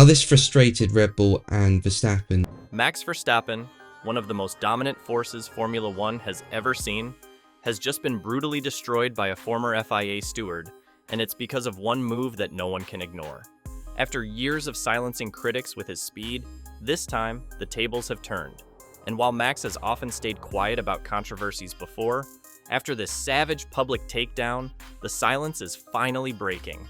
Now this frustrated Red Bull and Verstappen. Max Verstappen, one of the most dominant forces Formula One has ever seen, has just been brutally destroyed by a former FIA steward, and it's because of one move that no one can ignore. After years of silencing critics with his speed, this time the tables have turned. And while Max has often stayed quiet about controversies before, after this savage public takedown, the silence is finally breaking.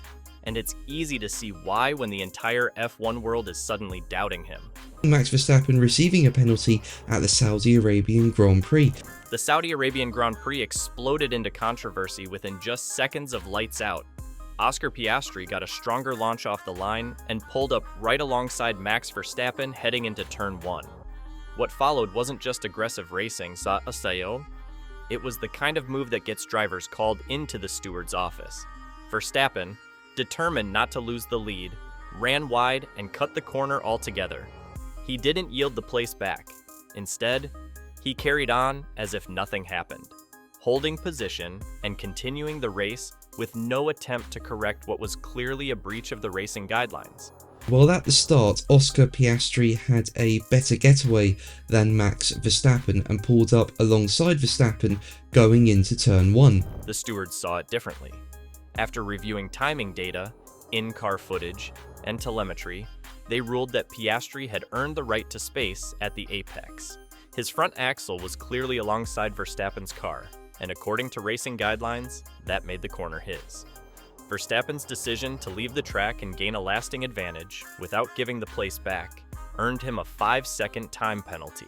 And it's easy to see why when the entire F1 world is suddenly doubting him. Max Verstappen receiving a penalty at the Saudi Arabian Grand Prix. The Saudi Arabian Grand Prix exploded into controversy within just seconds of lights out. Oscar Piastri got a stronger launch off the line and pulled up right alongside Max Verstappen heading into turn 1. What followed wasn't just aggressive racing, it was the kind of move that gets drivers called into the steward's office. Verstappen, determined not to lose the lead, ran wide and cut the corner altogether. He didn't yield the place back. Instead, he carried on as if nothing happened, holding position and continuing the race with no attempt to correct what was clearly a breach of the racing guidelines. While at the start, Oscar Piastri had a better getaway than Max Verstappen and pulled up alongside Verstappen going into turn 1. The stewards saw it differently. After reviewing timing data, in-car footage, and telemetry, they ruled that Piastri had earned the right to space at the apex. His front axle was clearly alongside Verstappen's car, and according to racing guidelines, that made the corner his. Verstappen's decision to leave the track and gain a lasting advantage without giving the place back earned him a 5-second time penalty.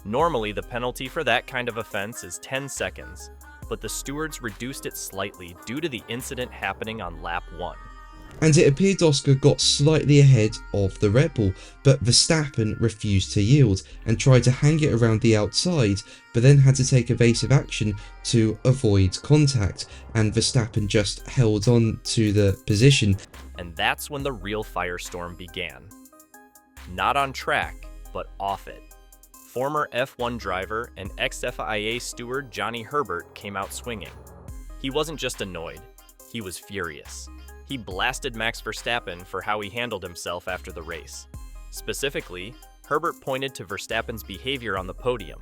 Normally, the penalty for that kind of offense is 10 seconds, but the stewards reduced it slightly due to the incident happening on lap 1. And it appeared Oscar got slightly ahead of the Red Bull, but Verstappen refused to yield and tried to hang it around the outside, but then had to take evasive action to avoid contact, and Verstappen just held on to the position. And that's when the real firestorm began. Not on track, but off it. Former F1 driver and ex-FIA steward Johnny Herbert came out swinging. He wasn't just annoyed, he was furious. He blasted Max Verstappen for how he handled himself after the race. Specifically, Herbert pointed to Verstappen's behavior on the podium.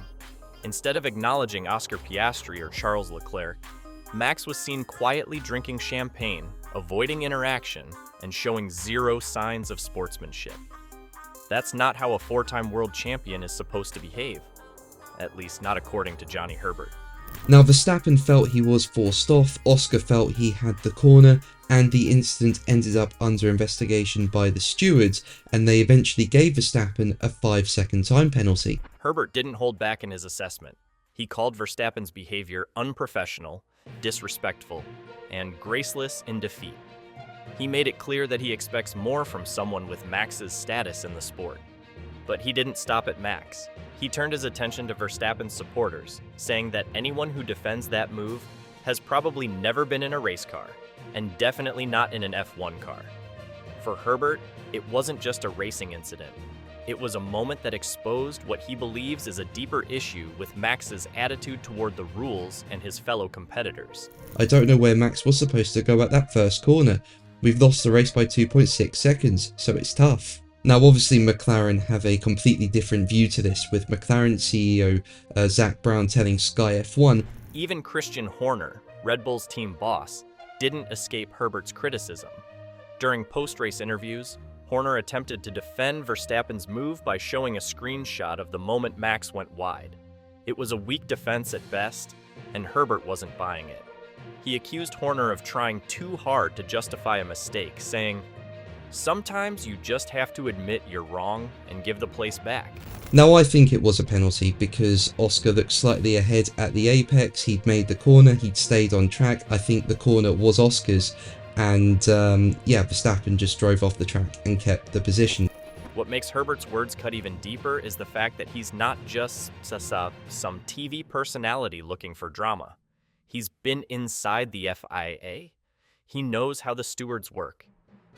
Instead of acknowledging Oscar Piastri or Charles Leclerc, Max was seen quietly drinking champagne, avoiding interaction, and showing zero signs of sportsmanship. That's not how a 4-time world champion is supposed to behave. At least not according to Johnny Herbert. Now Verstappen felt he was forced off, Oscar felt he had the corner, and the incident ended up under investigation by the stewards, and they eventually gave Verstappen a 5-second time penalty. Herbert didn't hold back in his assessment. He called Verstappen's behavior unprofessional, disrespectful, and graceless in defeat. He made it clear that he expects more from someone with Max's status in the sport. But he didn't stop at Max. He turned his attention to Verstappen's supporters, saying that anyone who defends that move has probably never been in a race car, and definitely not in an F1 car. For Herbert, it wasn't just a racing incident. It was a moment that exposed what he believes is a deeper issue with Max's attitude toward the rules and his fellow competitors. I don't know where Max was supposed to go at that first corner. We've lost the race by 2.6 seconds, so it's tough. Now obviously McLaren have a completely different view to this, with McLaren CEO Zak Brown telling Sky F1, even Christian Horner, Red Bull's team boss, didn't escape Herbert's criticism. During post-race interviews, Horner attempted to defend Verstappen's move by showing a screenshot of the moment Max went wide. It was a weak defense at best, and Herbert wasn't buying it. He accused Horner of trying too hard to justify a mistake, saying, "Sometimes you just have to admit you're wrong and give the place back." Now I think it was a penalty because Oscar looked slightly ahead at the apex, he'd made the corner, he'd stayed on track. I think the corner was Oscar's, and Verstappen just drove off the track and kept the position. What makes Herbert's words cut even deeper is the fact that he's not just some TV personality looking for drama. He's been inside the FIA. He knows how the stewards work.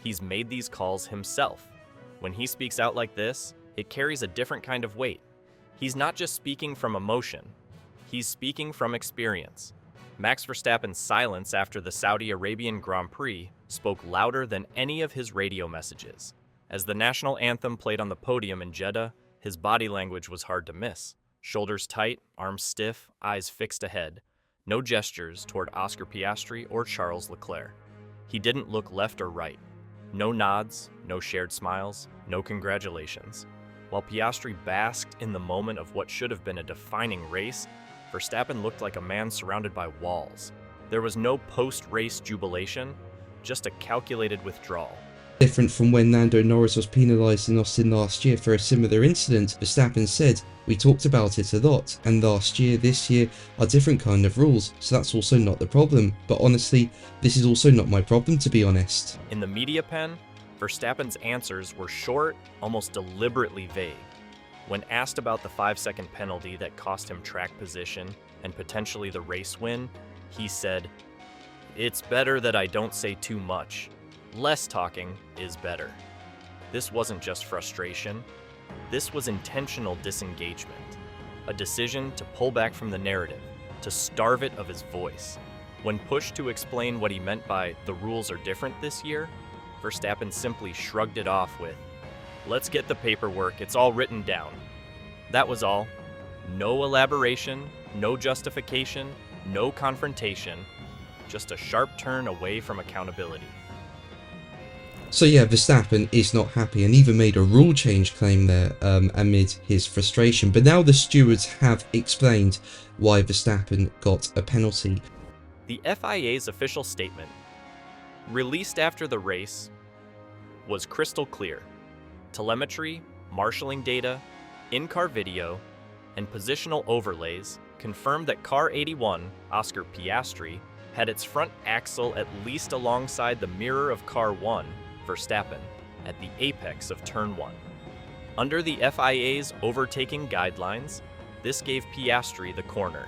He's made these calls himself. When he speaks out like this, it carries a different kind of weight. He's not just speaking from emotion. He's speaking from experience. Max Verstappen's silence after the Saudi Arabian Grand Prix spoke louder than any of his radio messages. As the national anthem played on the podium in Jeddah, his body language was hard to miss. Shoulders tight, arms stiff, eyes fixed ahead. No gestures toward Oscar Piastri or Charles Leclerc. He didn't look left or right. No nods, no shared smiles, no congratulations. While Piastri basked in the moment of what should have been a defining race, Verstappen looked like a man surrounded by walls. There was no post-race jubilation, just a calculated withdrawal. Different from when Lando Norris was penalised in Austin last year for a similar incident, Verstappen said, "We talked about it a lot, and last year, this year are different kind of rules, so that's also not the problem. But honestly, this is also not my problem, to be honest." In the media pen, Verstappen's answers were short, almost deliberately vague. When asked about the 5-second penalty that cost him track position and potentially the race win, he said, "It's better that I don't say too much. Less talking is better." This wasn't just frustration. This was intentional disengagement, a decision to pull back from the narrative, to starve it of his voice. When pushed to explain what he meant by "the rules are different this year," Verstappen simply shrugged it off with, "Let's get the paperwork, it's all written down." That was all. No elaboration, no justification, no confrontation, just a sharp turn away from accountability. So yeah, Verstappen is not happy and even made a rule change claim there amid his frustration. But now the stewards have explained why Verstappen got a penalty. The FIA's official statement, released after the race, was crystal clear. Telemetry, marshalling data, in-car video, and positional overlays confirmed that car 81, Oscar Piastri, had its front axle at least alongside the mirror of car 1, Verstappen, at the apex of turn 1. Under the FIA's overtaking guidelines, this gave Piastri the corner.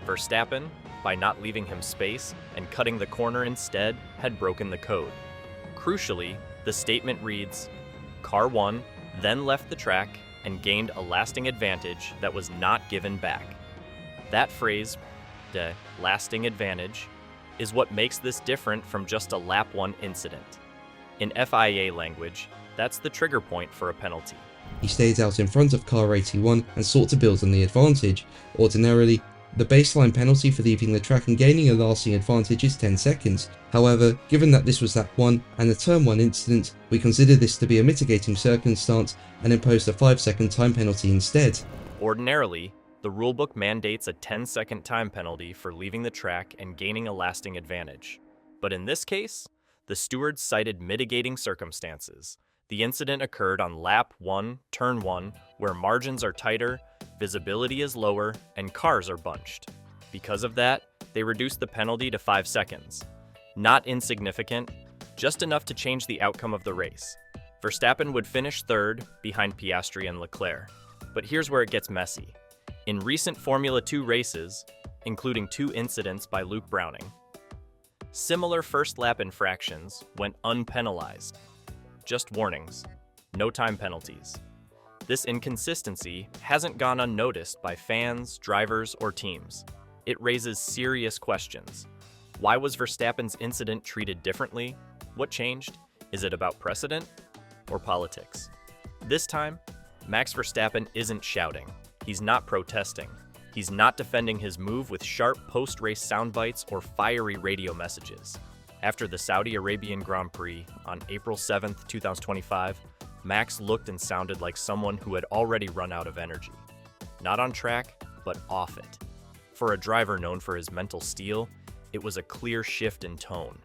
Verstappen, by not leaving him space and cutting the corner instead, had broken the code. Crucially, the statement reads, "Car 1 then left the track and gained a lasting advantage that was not given back." That phrase, the lasting advantage, is what makes this different from just a lap 1 incident. In FIA language, that's the trigger point for a penalty. He stayed out in front of car 81 and sought to build on the advantage. Ordinarily, the baseline penalty for leaving the track and gaining a lasting advantage is 10 seconds. However, given that this was lap 1 and a turn 1 incident, we consider this to be a mitigating circumstance and imposed a 5-second time penalty instead. Ordinarily, the rulebook mandates a 10-second time penalty for leaving the track and gaining a lasting advantage. But in this case, the stewards cited mitigating circumstances. The incident occurred on lap 1, turn 1, where margins are tighter, visibility is lower, and cars are bunched. Because of that, they reduced the penalty to 5 seconds. Not insignificant, just enough to change the outcome of the race. Verstappen would finish third, behind Piastri and Leclerc. But here's where it gets messy. In recent Formula 2 races, including 2 incidents by Luke Browning, similar first-lap infractions went unpenalized. Just warnings, no time penalties. This inconsistency hasn't gone unnoticed by fans, drivers, or teams. It raises serious questions. Why was Verstappen's incident treated differently? What changed? Is it about precedent or politics? This time, Max Verstappen isn't shouting. He's not protesting. He's not defending his move with sharp post-race soundbites or fiery radio messages. After the Saudi Arabian Grand Prix on April 7, 2025, Max looked and sounded like someone who had already run out of energy. Not on track, but off it. For a driver known for his mental steel, it was a clear shift in tone,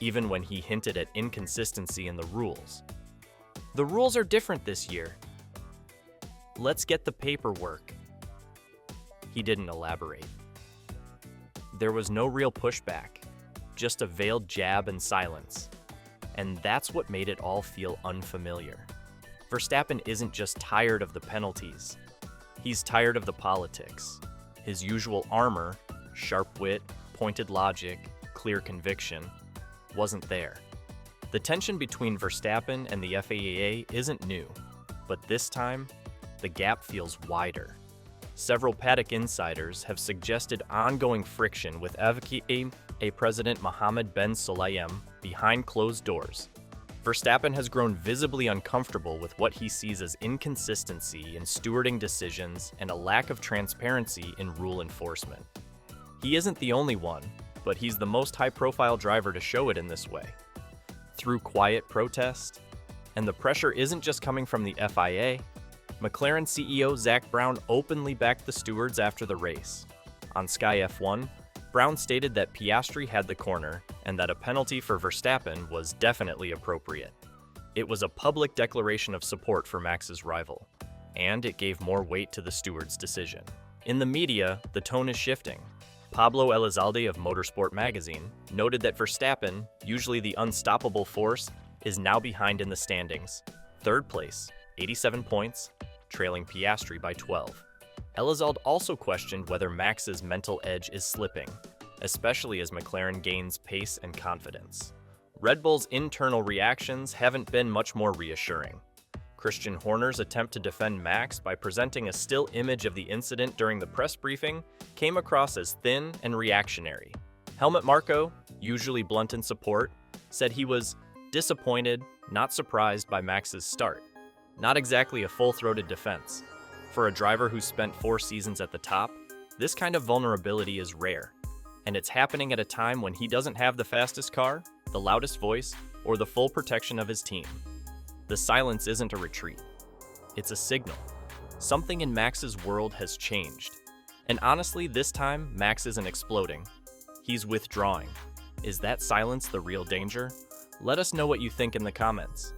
even when he hinted at inconsistency in the rules. "The rules are different this year. Let's get the paperwork." He didn't elaborate. There was no real pushback, just a veiled jab and silence. And that's what made it all feel unfamiliar. Verstappen isn't just tired of the penalties. He's tired of the politics. His usual armor, sharp wit, pointed logic, clear conviction, wasn't there. The tension between Verstappen and the FIA isn't new, but this time, the gap feels wider. Several paddock insiders have suggested ongoing friction with FIA President Mohammed bin Sulayem behind closed doors. Verstappen has grown visibly uncomfortable with what he sees as inconsistency in stewarding decisions and a lack of transparency in rule enforcement. He isn't the only one, but he's the most high-profile driver to show it in this way. Through quiet protest, and the pressure isn't just coming from the FIA, McLaren CEO Zak Brown openly backed the stewards after the race. On Sky F1, Brown stated that Piastri had the corner and that a penalty for Verstappen was definitely appropriate. It was a public declaration of support for Max's rival, and it gave more weight to the steward's decision. In the media, the tone is shifting. Pablo Elizalde of Motorsport magazine noted that Verstappen, usually the unstoppable force, is now behind in the standings. Third place, 87 points, trailing Piastri by 12. Elizalde also questioned whether Max's mental edge is slipping, especially as McLaren gains pace and confidence. Red Bull's internal reactions haven't been much more reassuring. Christian Horner's attempt to defend Max by presenting a still image of the incident during the press briefing came across as thin and reactionary. Helmut Marko, usually blunt in support, said he was disappointed, not surprised by Max's start. Not exactly a full-throated defense. For a driver who spent 4 seasons at the top, this kind of vulnerability is rare, and it's happening at a time when he doesn't have the fastest car, the loudest voice, or the full protection of his team. The silence isn't a retreat. It's a signal. Something in Max's world has changed. And honestly, this time, Max isn't exploding. He's withdrawing. Is that silence the real danger? Let us know what you think in the comments.